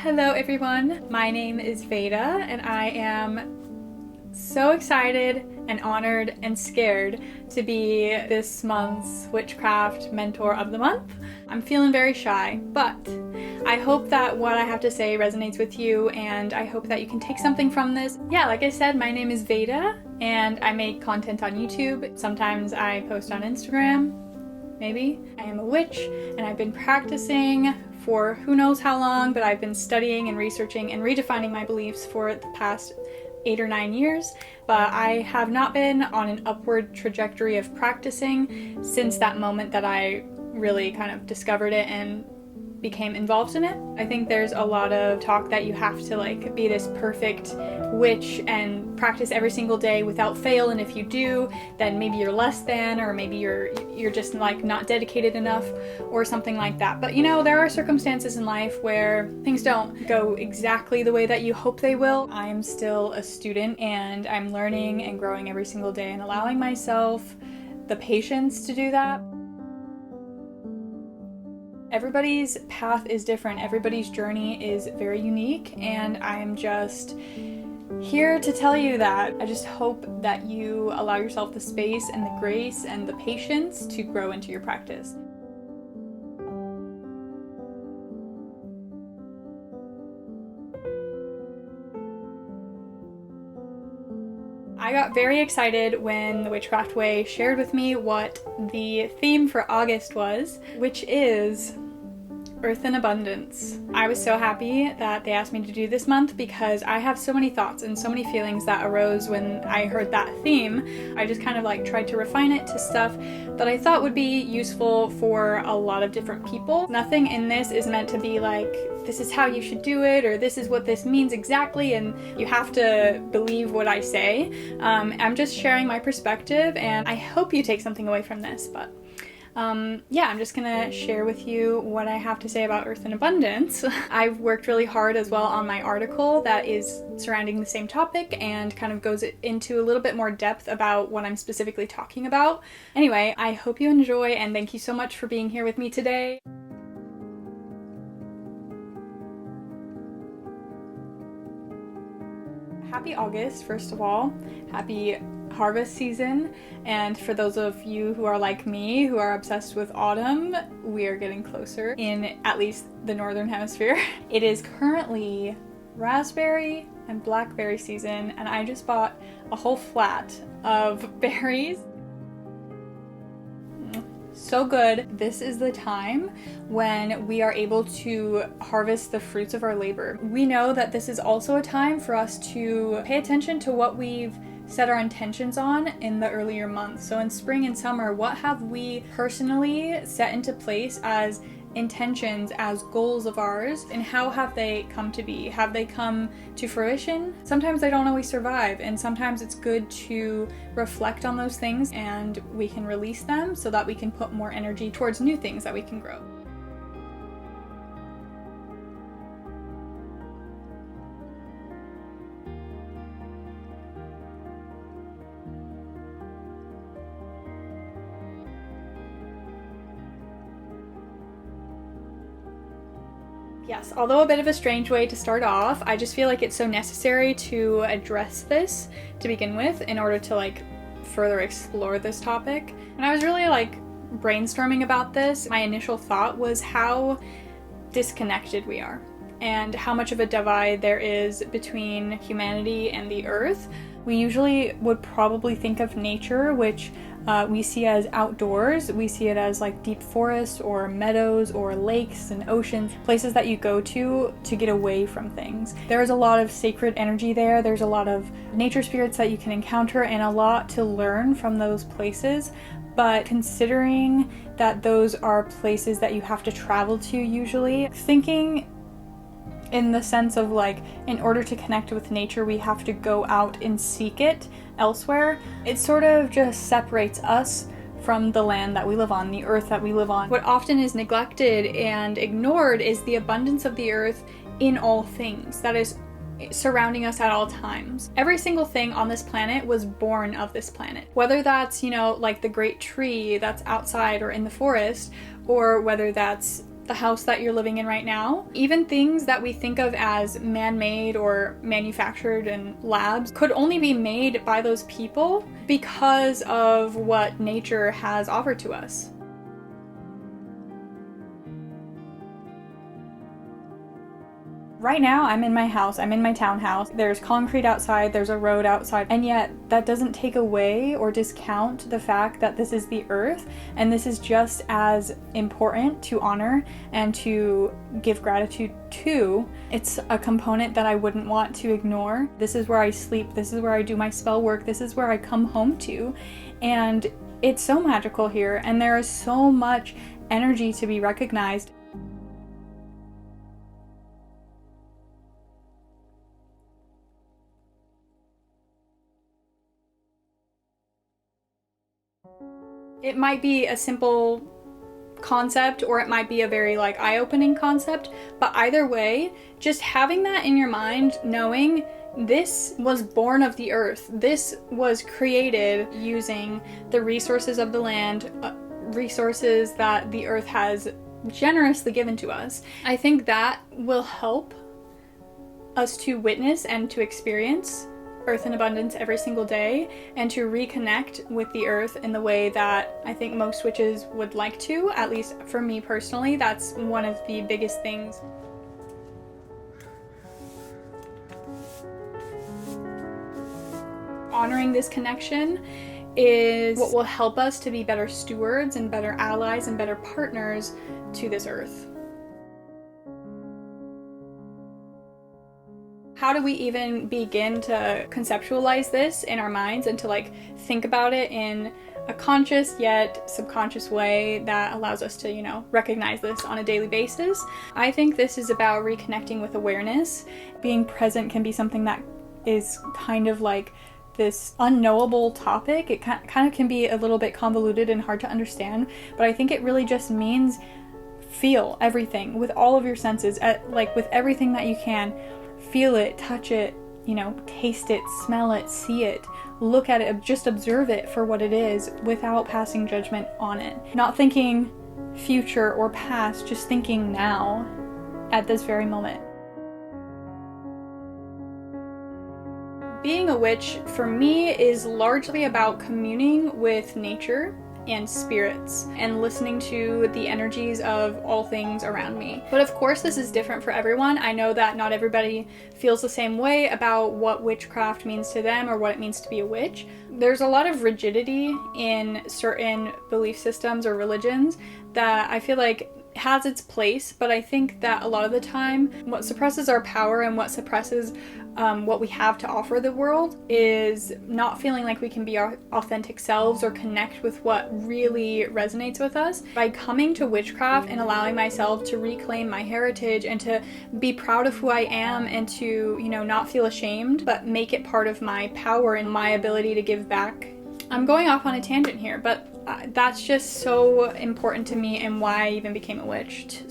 Hello everyone, my name is Veda and I am so excited and honored and scared to be this month's Witchcraft Mentor of the Month. I'm feeling very shy, but I hope that what I have to say resonates with you and I hope that you can take something from this. Yeah, like I said, my name is Veda and I make content on YouTube. Sometimes I post on Instagram, maybe. I am a witch and I've been practicing for who knows how long, but I've been studying and researching and redefining my beliefs for the past 8 or 9 years, but I have not been on an upward trajectory of practicing since that moment that I really kind of discovered it and became involved in it. I think there's a lot of talk that you have to be this perfect witch and practice every single day without fail, and if you do, then maybe you're less than, or maybe you're just not dedicated enough or something like that. But there are circumstances in life where things don't go exactly the way that you hope they will. I am still a student and I'm learning and growing every single day and allowing myself the patience to do that. Everybody's path is different, everybody's journey is very unique, and I'm just here to tell you that. I just hope that you allow yourself the space and the grace and the patience to grow into your practice. I got very excited when the Witchcraft Way shared with me what the theme for August was, which is Earthen Abundance. I was so happy that they asked me to do this month because I have so many thoughts and so many feelings that arose when I heard that theme. I just kind of tried to refine it to stuff that I thought would be useful for a lot of different people. Nothing in this is meant to be this is how you should do it, or this is what this means exactly, and you have to believe what I say. I'm just sharing my perspective, and I hope you take something away from this, but yeah, I'm just gonna share with you what I have to say about Earthen Abundance. I've worked really hard as well on my article that is surrounding the same topic and kind of goes into a little bit more depth about what I'm specifically talking about. Anyway, I hope you enjoy, and thank you so much for being here with me today. Happy August, first of all. Happy harvest season, and for those of you who are like me, who are obsessed with autumn, we are getting closer in at least the northern hemisphere. It is currently raspberry and blackberry season, and I just bought a whole flat of berries. So good. This is the time when we are able to harvest the fruits of our labor. We know that this is also a time for us to pay attention to what we've set our intentions on in the earlier months. So in spring and summer, what have we personally set into place as intentions, as goals of ours, and how have they come to be? Have they come to fruition? Sometimes they don't always survive, and sometimes it's good to reflect on those things and we can release them so that we can put more energy towards new things that we can grow. Yes, although a bit of a strange way to start off, I just feel like it's so necessary to address this to begin with in order to further explore this topic. And I was really brainstorming about this. My initial thought was how disconnected we are and how much of a divide there is between humanity and the earth. We usually would probably think of nature, which we see as outdoors. We see it as deep forests or meadows or lakes and oceans, places that you go to get away from things. There's a lot of sacred energy there. There's a lot of nature spirits that you can encounter and a lot to learn from those places. But considering that those are places that you have to travel to usually, thinking in the sense of in order to connect with nature, we have to go out and seek it elsewhere. It sort of just separates us from the land that we live on, the earth that we live on. What often is neglected and ignored is the abundance of the earth in all things that is surrounding us at all times. Every single thing on this planet was born of this planet. Whether that's, the great tree that's outside or in the forest, or whether that's the house that you're living in right now. Even things that we think of as man-made or manufactured in labs could only be made by those people because of what nature has offered to us. Right now, I'm in my house, I'm in my townhouse. There's concrete outside, there's a road outside, and yet that doesn't take away or discount the fact that this is the earth, and this is just as important to honor and to give gratitude to. It's a component that I wouldn't want to ignore. This is where I sleep, this is where I do my spell work, this is where I come home to, and it's so magical here, and there is so much energy to be recognized. It might be a simple concept, or it might be a very eye-opening concept, but either way, just having that in your mind, knowing this was born of the earth, this was created using the resources of the land, resources that the earth has generously given to us. I think that will help us to witness and to experience Earthen Abundance every single day, and to reconnect with the earth in the way that I think most witches would like to. At least for me personally, that's one of the biggest things. Honoring this connection is what will help us to be better stewards and better allies and better partners to this earth. How do we even begin to conceptualize this in our minds and to think about it in a conscious yet subconscious way that allows us to, recognize this on a daily basis? I think this is about reconnecting with awareness. Being present can be something that is kind of this unknowable topic. It kind of can be a little bit convoluted and hard to understand, but I think it really just means feel everything with all of your senses, with everything that you can. Feel it, touch it, taste it, smell it, see it, look at it, just observe it for what it is without passing judgment on it. Not thinking future or past, just thinking now at this very moment. Being a witch for me is largely about communing with nature and spirits and listening to the energies of all things around me. But of course, this is different for everyone. I know that not everybody feels the same way about what witchcraft means to them or what it means to be a witch. There's a lot of rigidity in certain belief systems or religions that I feel like has its place, but I think that a lot of the time what suppresses our power and what suppresses what we have to offer the world is not feeling like we can be our authentic selves or connect with what really resonates with us. By coming to witchcraft and allowing myself to reclaim my heritage and to be proud of who I am and to, not feel ashamed, but make it part of my power and my ability to give back. I'm going off on a tangent here, but that's just so important to me and why I even became a witch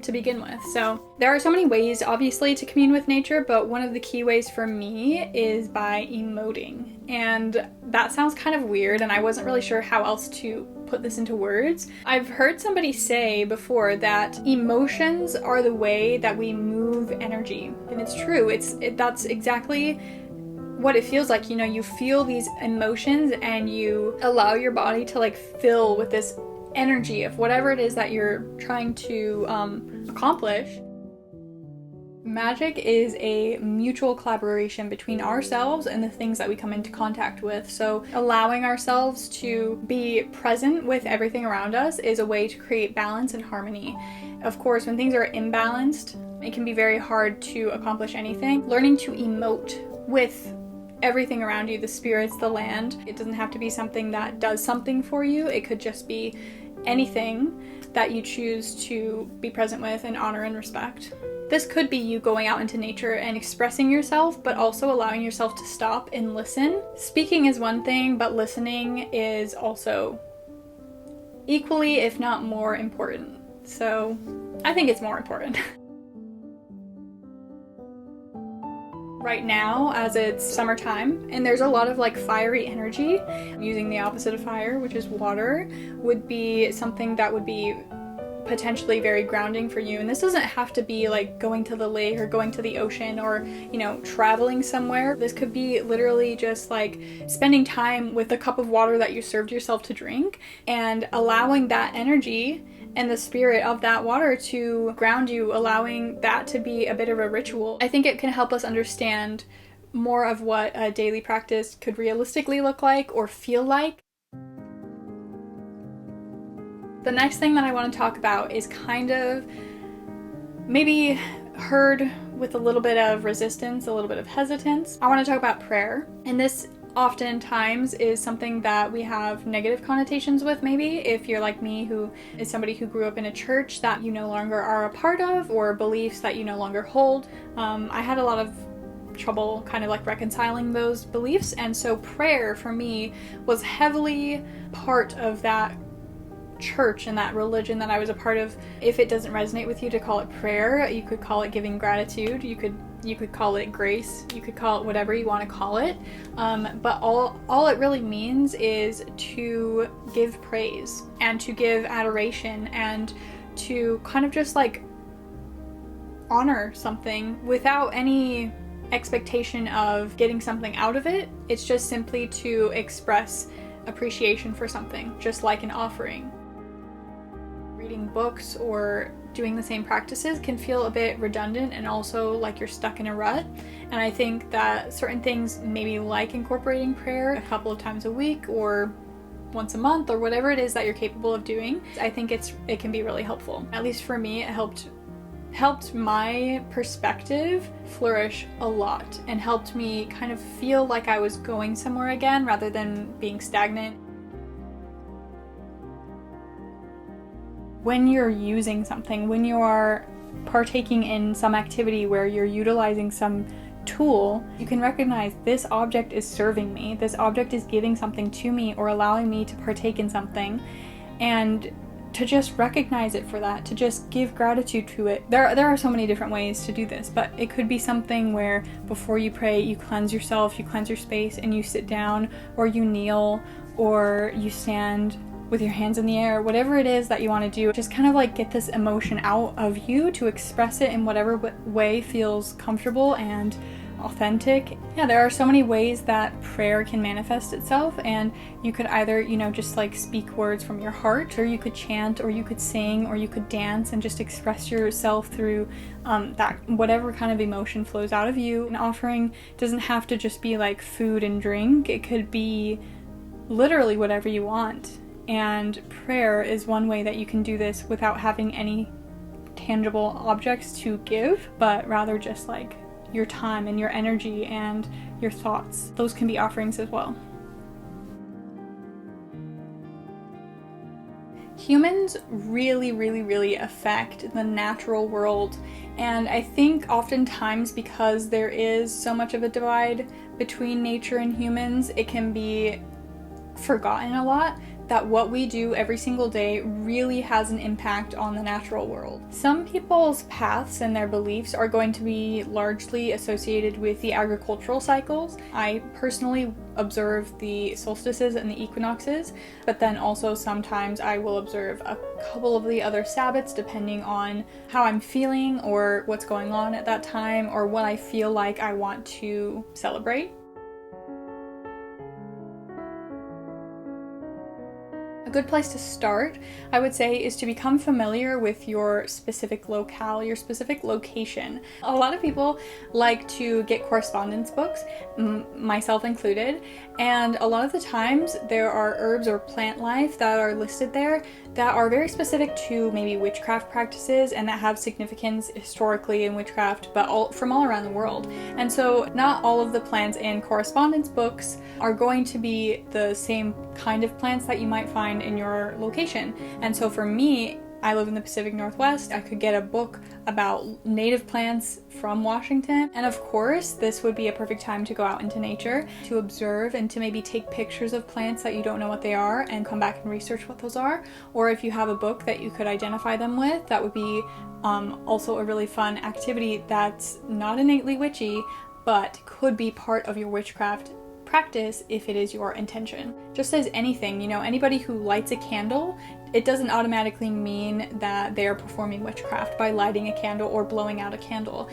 to begin with. So there are so many ways, obviously, to commune with nature, but one of the key ways for me is by emoting. And that sounds kind of weird, and I wasn't really sure how else to put this into words. I've heard somebody say before that emotions are the way that we move energy, and it's true. That's exactly what it feels like. You feel these emotions and you allow your body to fill with this energy of whatever it is that you're trying to accomplish. Magic is a mutual collaboration between ourselves and the things that we come into contact with. So allowing ourselves to be present with everything around us is a way to create balance and harmony. Of course, when things are imbalanced, it can be very hard to accomplish anything. Learning to emote with everything around you, the spirits, the land. It doesn't have to be something that does something for you. It could just be anything that you choose to be present with and honor and respect. This could be you going out into nature and expressing yourself, but also allowing yourself to stop and listen. Speaking is one thing, but listening is also equally, if not more important. So I think it's more important. Right now, as it's summertime and there's a lot of fiery energy, using the opposite of fire, which is water, would be something that would be potentially very grounding for you. And this doesn't have to be like going to the lake or going to the ocean or, you know, traveling somewhere. This could be literally just like spending time with a cup of water that you served yourself to drink and allowing that energy and the spirit of that water to ground you, allowing that to be a bit of a ritual. I think it can help us understand more of what a daily practice could realistically look like or feel like. The next thing that I want to talk about is kind of maybe heard with a little bit of resistance, a little bit of hesitance. I want to talk about prayer. And this oftentimes is something that we have negative connotations with, maybe if you're like me, who is somebody who grew up in a church that you no longer are a part of, or beliefs that you no longer hold. I had a lot of trouble kind of like reconciling those beliefs, and so prayer for me was heavily part of that church and that religion that I was a part of. If it doesn't resonate with you to call it prayer, you could call it giving gratitude, you could call it grace, you could call it whatever you want to call it, but all it really means is to give praise and to give adoration and to kind of just like honor something without any expectation of getting something out of it. It's just simply to express appreciation for something, just like an offering. Reading books or doing the same practices can feel a bit redundant and also like you're stuck in a rut. And I think that certain things, maybe like incorporating prayer a couple of times a week or once a month or whatever it is that you're capable of doing, I think it can be really helpful. At least for me, it helped my perspective flourish a lot and helped me kind of feel like I was going somewhere again rather than being stagnant. When you're using something, when you are partaking in some activity where you're utilizing some tool, you can recognize this object is serving me, this object is giving something to me or allowing me to partake in something, and to just recognize it for that, to just give gratitude to it. There are so many different ways to do this, but it could be something where before you pray, you cleanse yourself, you cleanse your space, and you sit down, or you kneel, or you stand with your hands in the air, whatever it is that you want to do. Just kind of like get this emotion out of you to express it in whatever way feels comfortable and authentic. Yeah, there are so many ways that prayer can manifest itself, and you could either, just like speak words from your heart, or you could chant, or you could sing, or you could dance and just express yourself through that whatever kind of emotion flows out of you. An offering doesn't have to just be like food and drink. It could be literally whatever you want. And prayer is one way that you can do this without having any tangible objects to give, but rather just like your time and your energy and your thoughts. Those can be offerings as well. Humans really affect the natural world, and I think oftentimes because there is so much of a divide between nature and humans, it can be forgotten a lot that what we do every single day really has an impact on the natural world. Some people's paths and their beliefs are going to be largely associated with the agricultural cycles. I personally observe the solstices and the equinoxes, but then also sometimes I will observe a couple of the other Sabbats depending on how I'm feeling or what's going on at that time or what I feel like I want to celebrate. A good place to start, I would say, is to become familiar with your specific locale, your specific location. A lot of people like to get correspondence books, myself included, and a lot of the times there are herbs or plant life that are listed there that are very specific to maybe witchcraft practices and that have significance historically in witchcraft, but from all around the world. And so not all of the plants in correspondence books are going to be the same kind of plants that you might find in your location. And so for me, I live in the Pacific Northwest. I could get a book about native plants from Washington. And of course, this would be a perfect time to go out into nature, to observe and to maybe take pictures of plants that you don't know what they are and come back and research what those are. Or if you have a book that you could identify them with, that would be also a really fun activity that's not innately witchy, but could be part of your witchcraft practice if it is your intention. Just as anything, anybody who lights a candle it doesn't automatically mean that they are performing witchcraft by lighting a candle or blowing out a candle.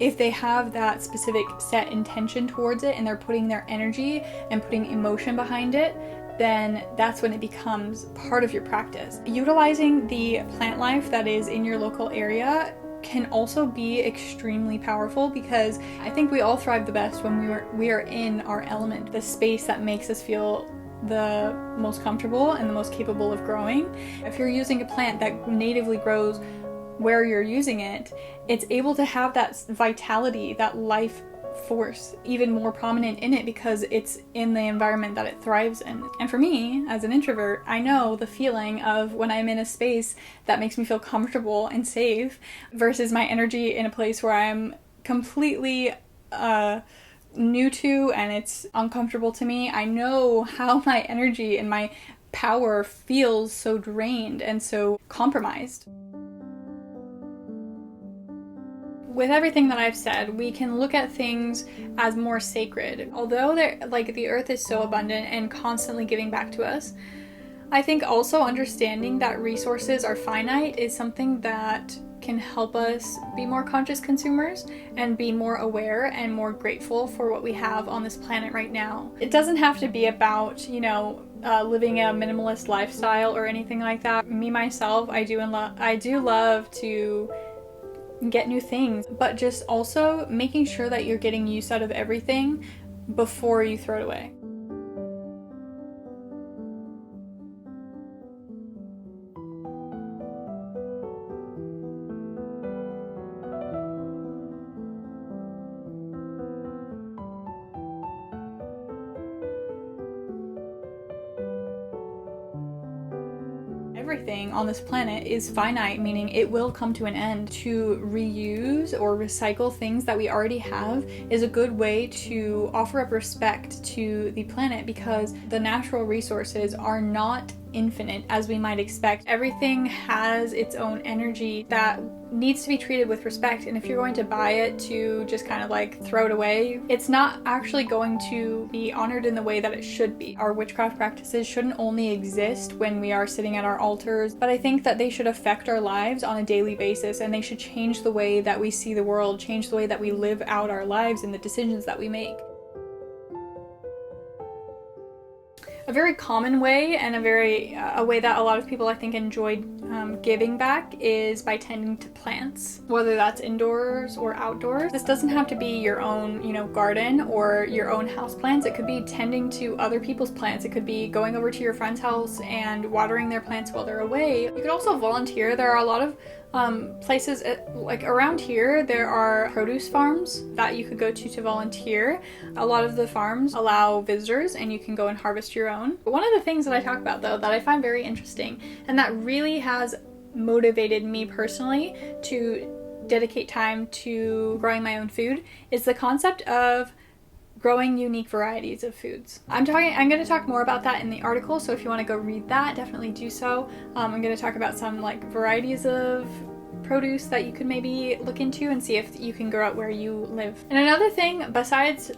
If they have that specific set intention towards it and they're putting their energy and putting emotion behind it, then that's when it becomes part of your practice. Utilizing the plant life that is in your local area can also be extremely powerful, because I think we all thrive the best when we are in our element, the space that makes us feel the most comfortable and the most capable of growing. If you're using a plant that natively grows where you're using it, it's able to have that vitality, that life force even more prominent in it because it's in the environment that it thrives in. And for me, as an introvert, I know the feeling of when I'm in a space that makes me feel comfortable and safe versus my energy in a place where I'm completely new to and it's uncomfortable to me. I know how my energy and my power feels so drained and so compromised. With everything that I've said, we can look at things as more sacred. Although the earth is so abundant and constantly giving back to us, I think also understanding that resources are finite is something that can help us be more conscious consumers and be more aware and more grateful for what we have on this planet right now. It doesn't have to be about, living a minimalist lifestyle or anything like that. Me, myself, I do love to get new things, but just also making sure that you're getting use out of everything before you throw it away. Everything on this planet is finite, meaning it will come to an end. To reuse or recycle things that we already have is a good way to offer up respect to the planet, because the natural resources are not infinite as we might expect. Everything has its own energy that needs to be treated with respect, and if you're going to buy it to just kind of like throw it away, it's not actually going to be honored in the way that it should be. Our witchcraft practices shouldn't only exist when we are sitting at our altars, but I think that they should affect our lives on a daily basis, and they should change the way that we see the world, change the way that we live out our lives and the decisions that we make. A very common way, and a way that a lot of people I think enjoy giving back, is by tending to plants, whether that's indoors or outdoors. This doesn't have to be your own, garden or your own house plants. It could be tending to other people's plants. It could be going over to your friend's house and watering their plants while they're away. You could also volunteer. There are a lot of places like around here. There are produce farms that you could go to volunteer. A lot of the farms allow visitors and you can go and harvest your own. But one of the things that I talk about though that I find very interesting and that really has motivated me personally to dedicate time to growing my own food is the concept of growing unique varieties of foods. I'm going to talk more about that in the article, so if you want to go read that, definitely do so. I'm going to talk about some varieties of produce that you could maybe look into and see if you can grow it where you live. And another thing besides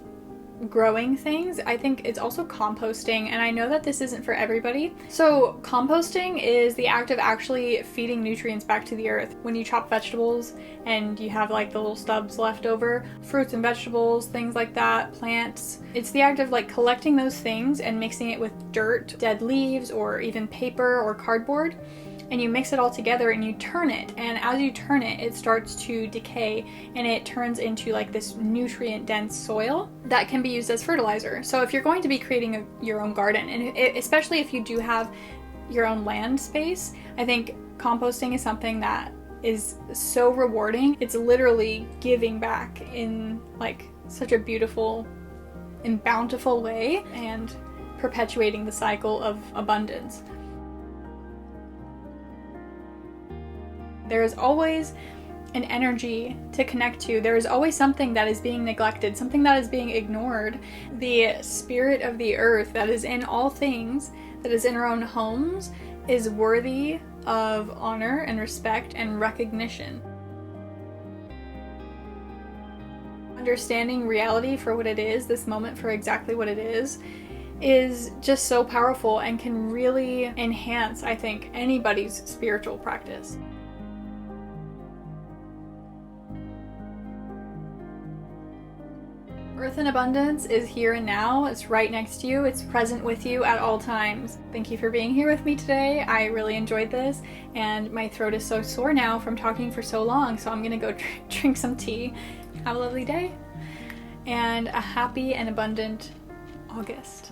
growing things, I think it's also composting, and I know that this isn't for everybody. So composting is the act of actually feeding nutrients back to the earth. When you chop vegetables and you have the little stubs left over, fruits and vegetables, things like that, plants, it's the act of collecting those things and mixing it with dirt, dead leaves, or even paper or cardboard, and you mix it all together and you turn it, and as you turn it, it starts to decay and it turns into this nutrient dense soil that can be used as fertilizer. So if you're going to be creating your own garden, and especially if you do have your own land space, I think composting is something that is so rewarding. It's literally giving back in such a beautiful and bountiful way and perpetuating the cycle of abundance. There is always an energy to connect to. There is always something that is being neglected, something that is being ignored. The spirit of the earth that is in all things, that is in our own homes, is worthy of honor and respect and recognition. Understanding reality for what it is, this moment for exactly what it is is just so powerful and can really enhance, I think, anybody's spiritual practice. Earthen Abundance is here and now. It's right next to you. It's present with you at all times. Thank you for being here with me today. I really enjoyed this, and my throat is so sore now from talking for so long, so I'm gonna go drink some tea. Have a lovely day, and a happy and abundant August.